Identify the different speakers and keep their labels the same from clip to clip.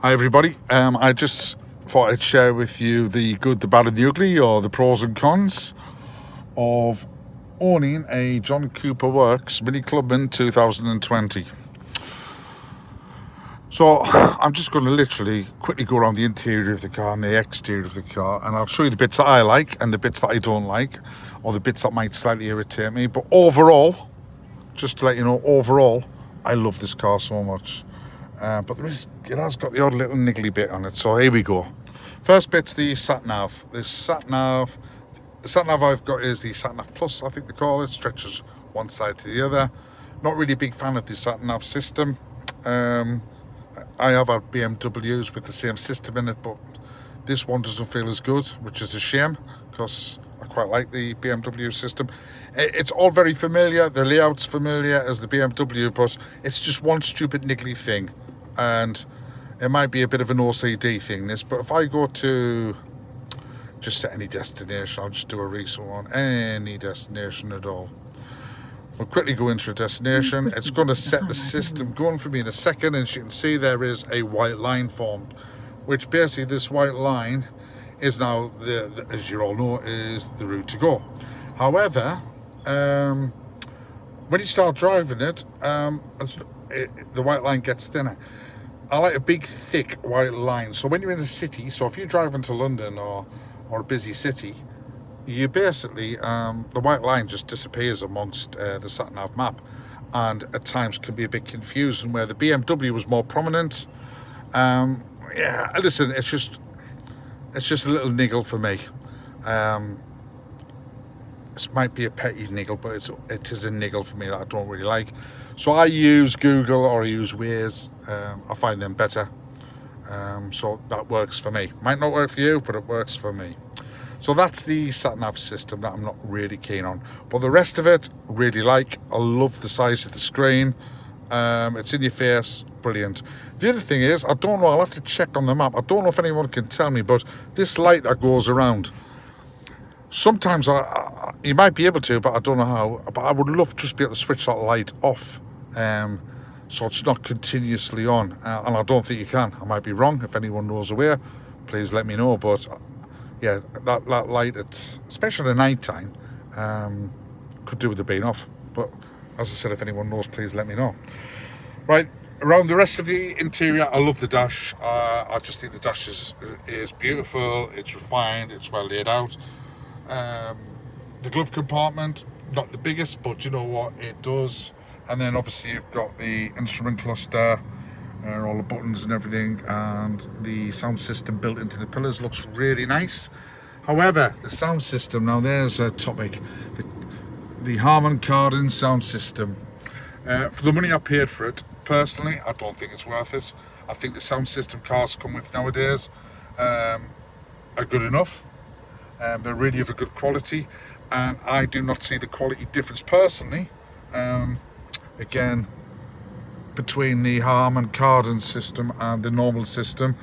Speaker 1: Hi everybody, I just thought I'd share with you the good, the bad and the ugly, or the pros and cons of owning a John Cooper Works Mini Clubman 2020. So I'm just going to literally quickly go around the interior of the car and the exterior of the car, and I'll show you the bits that I like and the bits that I don't like, or the bits that might slightly irritate me. But overall, just to let you know, overall, I love this car so much. But it has got the odd little niggly bit on it. So here we go. First bit's the sat nav. The sat nav I've got is the sat nav plus, I think they call it. Stretches one side to the other. Not really a big fan of the sat nav system. I have had BMWs with the same system in it, but this one doesn't feel as good, which is a shame because I quite like the BMW system. It's all very familiar. The layout's familiar as the BMW, but it's just one stupid niggly thing. And it might be a bit of an OCD thing, this, but if I go to just set any destination, I'll just do a recent one, any destination at all. We'll quickly go into a destination. It's going to set the system going for me in a second, and as you can see, there is a white line formed, which basically this white line is now, as you all know, is the route to go. However, when you start driving it, the white line gets thinner. I like a big, thick white line. So when you're in a city, so if you're driving to London or a busy city, you basically, the white line just disappears amongst the sat-nav map, and at times can be a bit confusing, where the BMW was more prominent. Yeah, listen, it's just a little niggle for me. This might be a petty niggle, but it is a niggle for me that I don't really like. So I use Google or I use Waze. I find them better. So that works for me. Might not work for you, but it works for me. So that's the sat-nav system that I'm not really keen on. But the rest of it, really like. I love the size of the screen. It's in your face, brilliant. The other thing is, I don't know, I'll have to check on the map. I don't know if anyone can tell me, but this light that goes around, sometimes you might be able to, but I don't know how. But I would love to just be able to switch that light off, so it's not continuously on. And I don't think you can. I might be wrong. If anyone knows a way, please let me know. But yeah, that light, especially at night time, could do with it being off. But as I said, if anyone knows, please let me know. Right, around the rest of the interior, I love the dash. I just think the dash is beautiful. It's refined. It's well laid out. The glove compartment, not the biggest, but you know what, it does. And then obviously you've got the instrument cluster, all the buttons and everything, and the sound system built into the pillars looks really nice. However, the sound system, now there's a topic, the Harman Kardon sound system. For the money I paid for it, personally, I don't think it's worth it. I think the sound system cars come with nowadays are good enough. They're really of a good quality, and I do not see the quality difference personally. Again, between the Harman Kardon system and the normal system,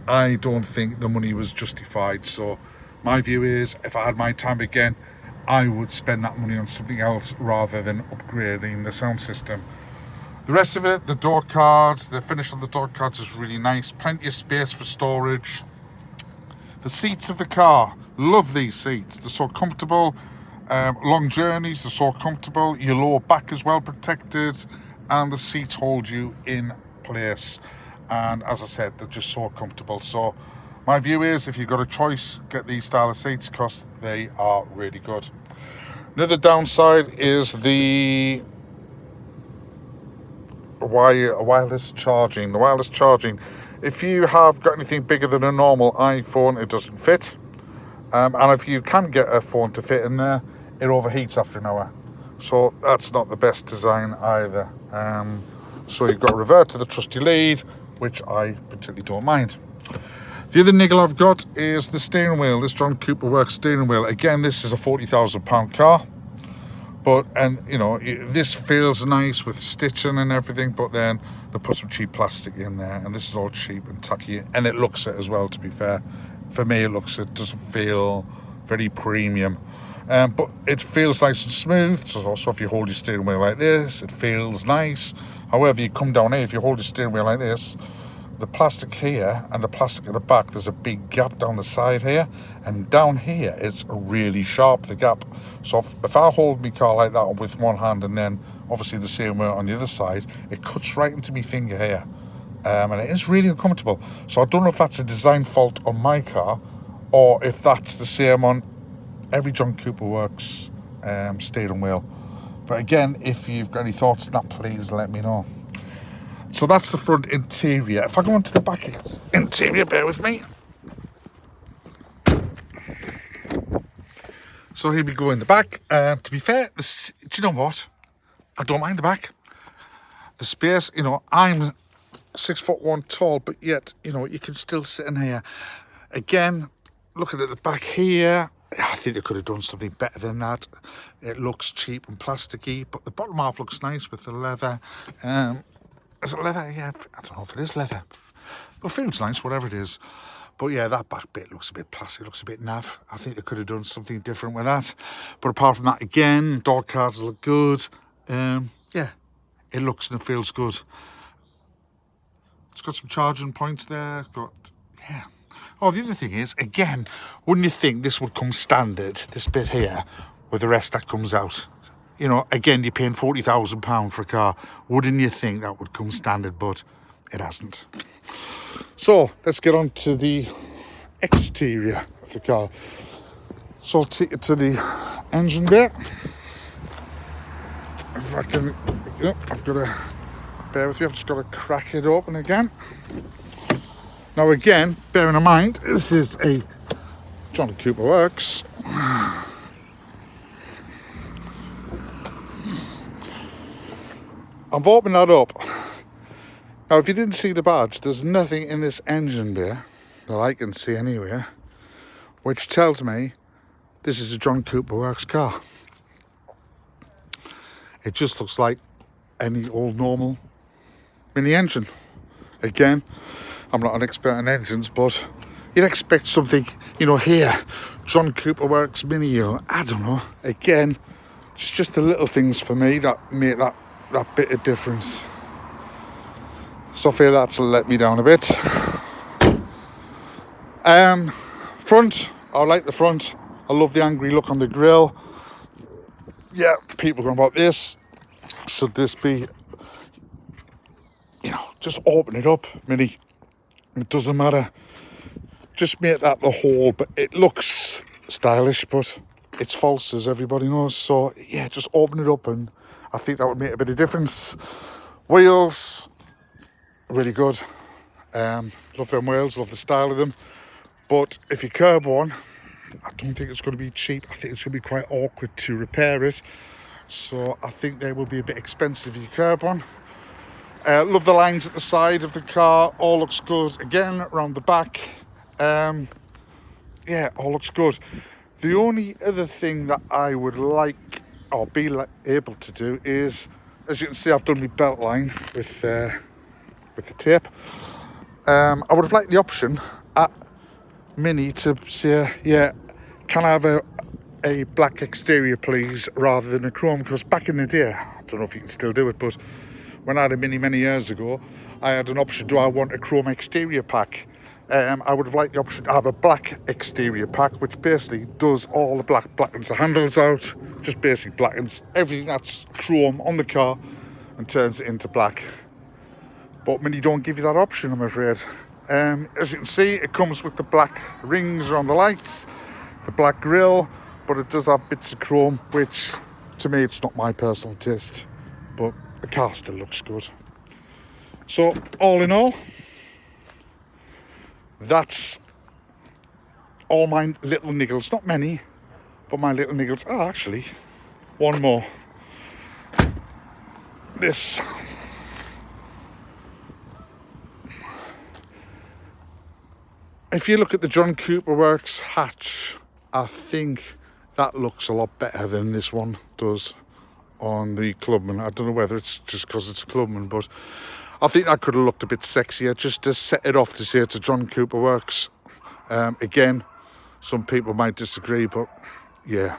Speaker 1: I don't think the money was justified. So my view is, if I had my time again, I would spend that money on something else rather than upgrading the sound system. The rest of it, the door cards, the finish on the door cards is really nice. Plenty of space for storage. The seats of the car, love these seats. They're so comfortable. Long journeys, they're so comfortable. Your lower back is well protected, and the seats hold you in place. And as I said, they're just so comfortable. So my view is, if you've got a choice, get these style of seats because they are really good. Another downside is the wireless charging. The wireless charging. If you have got anything bigger than a normal iPhone, it doesn't fit. And if you can get a phone to fit in there, it overheats after an hour. So that's not the best design either. So you've got to revert to the trusty lead, which I particularly don't mind. The other niggle I've got is the steering wheel. This John Cooper Works steering wheel. Again, this is a £40,000 car. But, and you know, this feels nice with stitching and everything, but then they put some cheap plastic in there, and this is all cheap and tacky, and it looks it as well, to be fair. For me, it doesn't feel very premium. But it feels nice and smooth. So also, if you hold your steering wheel like this, it feels nice. However, you come down here, if you hold your steering wheel like this, the plastic here and the plastic at the back, there's a big gap down the side here, and down here it's really sharp, the gap. So if I hold my car like that with one hand and then obviously the same way on the other side, it cuts right into my finger here, and it is really uncomfortable. So I don't know if that's a design fault on my car or if that's the same on every John Cooper Works steering wheel. But again, if you've got any thoughts on that, please let me know. So that's the front interior. If I go on to the back interior, bear with me. So here we go in the back. To be fair, do you know what? I don't mind the back. The space, you know, I'm 6'1" tall, but yet, you know, you can still sit in here. Again, looking at the back here, I think they could have done something better than that. It looks cheap and plasticky, but the bottom half looks nice with the leather. Is it leather? Yeah, I don't know if it is leather. But it feels nice, whatever it is. But yeah, that back bit looks a bit plastic, looks a bit naff. I think they could have done something different with that. But apart from that, again, door cards look good. Yeah, it looks and it feels good. It's got some charging points there. Yeah. Oh, the other thing is, again, wouldn't you think this would come standard, this bit here, with the rest that comes out? You know, again, you're paying £40,000 for a car. Wouldn't you think that would come standard? But it hasn't. So let's get on to the exterior of the car. So I'll take it to the engine bit. If I can, I've got to bear with you. I've just got to crack it open again. Now again, bearing in mind, this is a John Cooper Works. I've opened that up. Now, if you didn't see the badge, there's nothing in this engine there that I can see anywhere, which tells me this is a John Cooper Works car. It just looks like any old normal mini engine. Again, I'm not an expert in engines, but you'd expect something, you know, here, John Cooper Works mini, I don't know. Again, it's just the little things for me that make that bit of difference. So I feel that's let me down a bit. Front, I like the front. I love the angry look on the grille. Yeah, people going about this. Should this be, you know, just open it up, mini. It doesn't matter. Just make that the whole, but it looks stylish, but it's false, as everybody knows. So yeah, just open it up, and I think that would make a bit of difference. Wheels, really good. Love them wheels, love the style of them. But if you curb one, I don't think it's going to be cheap. I think it's going to be quite awkward to repair it. So I think they will be a bit expensive if you curb one. Love the lines at the side of the car. All looks good. Again, around the back. Yeah, all looks good. The only other thing that I would like or be able to do is, as you can see, I've done my belt line with the tape. I would have liked the option at Mini to say, yeah, can I have a black exterior please, rather than a chrome? Because back in the day, I don't know if you can still do it, but when I had a Mini many years ago, I had an option, do I want a chrome exterior pack? I would have liked the option to have a black exterior pack, which basically does all the blackens the handles out, just basically blackens everything that's chrome on the car and turns it into black. But Mini don't give you that option, I'm afraid. As you can see, it comes with the black rings around the lights, the black grille, but it does have bits of chrome, which to me it's not my personal taste, but the car still looks good. So all in all, that's all my little niggles. Not many, but my little niggles. Oh, actually, one more. This. If you look at the John Cooper Works hatch, I think that looks a lot better than this one does on the Clubman. I don't know whether it's just because it's a Clubman, but I think that could have looked a bit sexier, just to set it off to say it's a John Cooper Works. Again, some people might disagree, but yeah.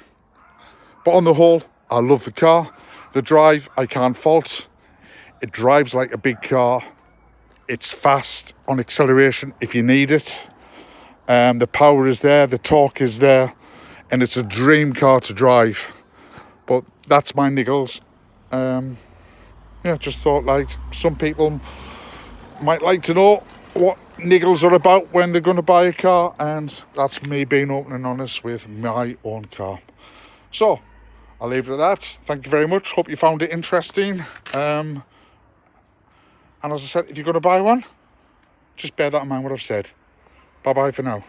Speaker 1: But on the whole, I love the car. The drive, I can't fault. It drives like a big car. It's fast on acceleration if you need it. The power is there, the torque is there, and it's a dream car to drive. But that's my niggles. Yeah, just thought like some people might like to know what niggles are about when they're going to buy a car, and that's me being open and honest with my own car. So I'll leave it at that. Thank you very much. Hope you found it interesting. And as I said, if you're going to buy one, just bear that in mind what I've said. Bye bye for now.